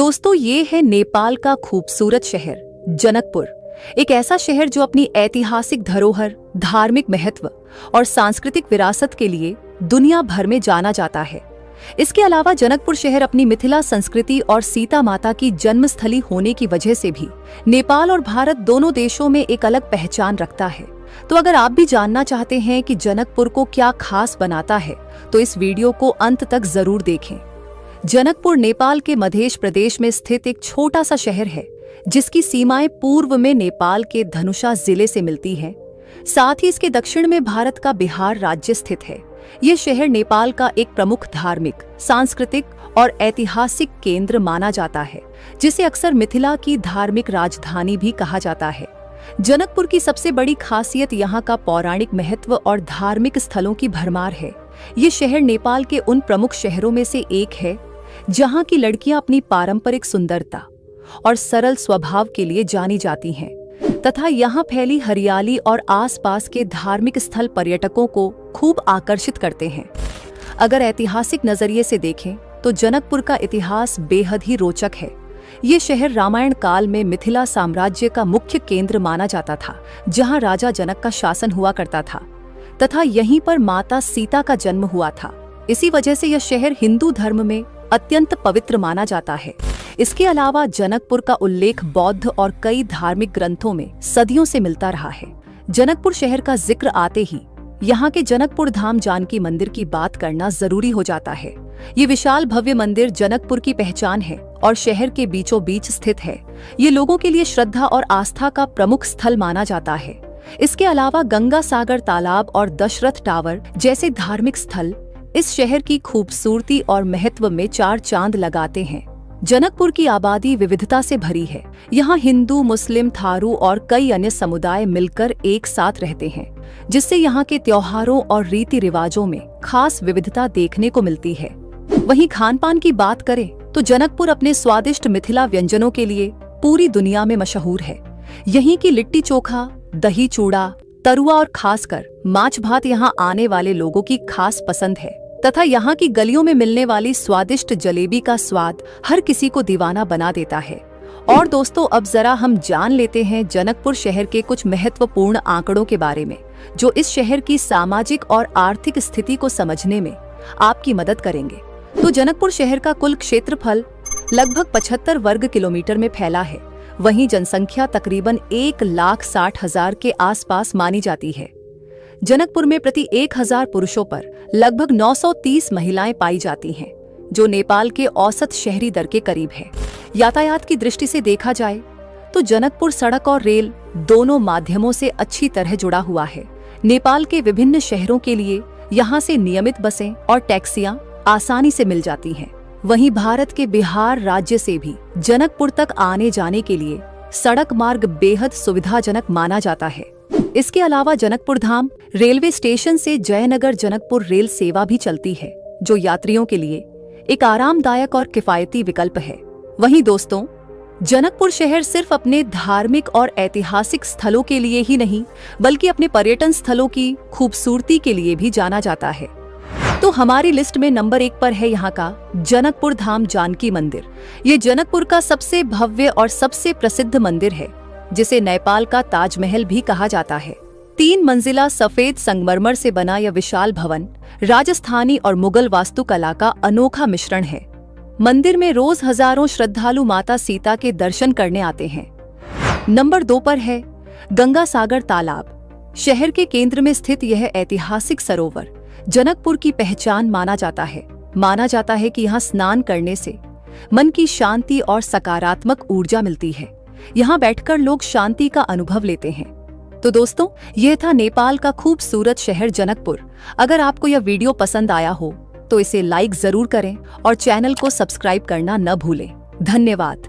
दोस्तों, ये है नेपाल का खूबसूरत शहर जनकपुर। एक ऐसा शहर जो अपनी ऐतिहासिक धरोहर, धार्मिक महत्व और सांस्कृतिक विरासत के लिए दुनिया भर में जाना जाता है। इसके अलावा जनकपुर शहर अपनी मिथिला संस्कृति और सीता माता की जन्मस्थली होने की वजह से भी नेपाल और भारत दोनों देशों में एक अलग पहचान रखता है। तो अगर आप भी जानना चाहते हैं कि जनकपुर को क्या खास बनाता है, तो इस वीडियो को अंत तक जरूर देखें। जनकपुर नेपाल के मध्य प्रदेश में स्थित एक छोटा सा शहर है, जिसकी सीमाएं पूर्व में नेपाल के धनुषा जिले से मिलती हैं। साथ ही इसके दक्षिण में भारत का बिहार राज्य स्थित है। ये शहर नेपाल का एक प्रमुख धार्मिक, सांस्कृतिक और ऐतिहासिक केंद्र माना जाता है, जिसे अक्सर मिथिला की धार्मिक राजधानी भी कहा जाता है। जनकपुर की सबसे बड़ी खासियत यहाँ का पौराणिक महत्व और धार्मिक स्थलों की भरमार है। ये शहर नेपाल के उन प्रमुख शहरों में से एक है जहाँ की लड़कियां अपनी पारंपरिक सुंदरता और सरल स्वभाव के लिए जानी जाती हैं, तथा यहाँ फैली हरियाली और आसपास के धार्मिक स्थल पर्यटकों को खूब आकर्षित करते हैं। अगर ऐतिहासिक नजरिए से देखें तो जनकपुर का इतिहास बेहद ही रोचक है। ये शहर रामायण काल में मिथिला साम्राज्य का मुख्य केंद्र माना जाता था, जहाँ राजा जनक का शासन हुआ करता था, तथा यहीं पर माता सीता का जन्म हुआ था। इसी वजह से यह शहर हिंदू धर्म में अत्यंत पवित्र माना जाता है। इसके अलावा जनकपुर का उल्लेख बौद्ध और कई धार्मिक ग्रंथों में सदियों से मिलता रहा है। जनकपुर शहर का जिक्र आते ही यहाँ के जनकपुर धाम जानकी मंदिर की बात करना जरूरी हो जाता है। ये विशाल भव्य मंदिर जनकपुर की पहचान है और शहर के बीचों बीच स्थित है। ये लोगों के लिए श्रद्धा और आस्था का प्रमुख स्थल माना जाता है। इसके अलावा गंगा सागर तालाब और दशरथ टावर जैसे धार्मिक स्थल इस शहर की खूबसूरती और महत्व में चार चांद लगाते हैं। जनकपुर की आबादी विविधता से भरी है। यहाँ हिंदू, मुस्लिम, थारू और कई अन्य समुदाय मिलकर एक साथ रहते हैं, जिससे यहाँ के त्योहारों और रीति रिवाजों में खास विविधता देखने को मिलती है। वहीं खान पान की बात करें तो जनकपुर अपने स्वादिष्ट मिथिला व्यंजनों के लिए पूरी दुनिया में मशहूर है। यहीं की लिट्टी चोखा, दही चूड़ा, तरुआ और खासकर माछ भात यहाँ आने वाले लोगों की खास पसंद है, तथा यहाँ की गलियों में मिलने वाली स्वादिष्ट जलेबी का स्वाद हर किसी को दीवाना बना देता है। और दोस्तों, अब जरा हम जान लेते हैं जनकपुर शहर के कुछ महत्वपूर्ण आंकड़ों के बारे में, जो इस शहर की सामाजिक और आर्थिक स्थिति को समझने में आपकी मदद करेंगे। तो जनकपुर शहर का कुल क्षेत्रफल लगभग 75 वर्ग किलोमीटर में फैला है। वहीं जनसंख्या तकरीबन 1,60,000 के आसपास मानी जाती है। जनकपुर में प्रति 1000 पुरुषों पर लगभग 930 महिलाएं पाई जाती हैं, जो नेपाल के औसत शहरी दर के करीब है। यातायात की दृष्टि से देखा जाए तो जनकपुर सड़क और रेल दोनों माध्यमों से अच्छी तरह जुड़ा हुआ है। नेपाल के विभिन्न शहरों के लिए यहाँ से नियमित बसें और टैक्सियां आसानी से मिल जाती हैं। वहीं भारत के बिहार राज्य से भी जनकपुर तक आने जाने के लिए सड़क मार्ग बेहद सुविधाजनक माना जाता है। इसके अलावा जनकपुर धाम रेलवे स्टेशन से जयनगर जनकपुर रेल सेवा भी चलती है, जो यात्रियों के लिए एक आरामदायक और किफायती विकल्प है। वहीं दोस्तों, जनकपुर शहर सिर्फ अपने धार्मिक और ऐतिहासिक स्थलों के लिए ही नहीं, बल्कि अपने पर्यटन स्थलों की खूबसूरती के लिए भी जाना जाता है। तो हमारी लिस्ट में नंबर 1 पर है यहाँ का जनकपुर धाम जानकी मंदिर। ये जनकपुर का सबसे भव्य और सबसे प्रसिद्ध मंदिर है, जिसे नेपाल का ताजमहल भी कहा जाता है। 3 मंजिला सफेद संगमरमर से बना यह विशाल भवन राजस्थानी और मुगल वास्तुकला का अनोखा मिश्रण है। मंदिर में रोज हजारों श्रद्धालु माता सीता के दर्शन करने आते हैं। नंबर 2 पर है गंगा सागर तालाब। शहर के केंद्र में स्थित यह ऐतिहासिक सरोवर जनकपुर की पहचान माना जाता है। माना जाता है कि यहाँ स्नान करने से मन की शांति और सकारात्मक ऊर्जा मिलती है। यहाँ बैठकर लोग शांति का अनुभव लेते हैं। तो दोस्तों, यह था नेपाल का खूबसूरत शहर जनकपुर। अगर आपको यह वीडियो पसंद आया हो तो इसे लाइक जरूर करें और चैनल को सब्सक्राइब करना न भूलें। धन्यवाद।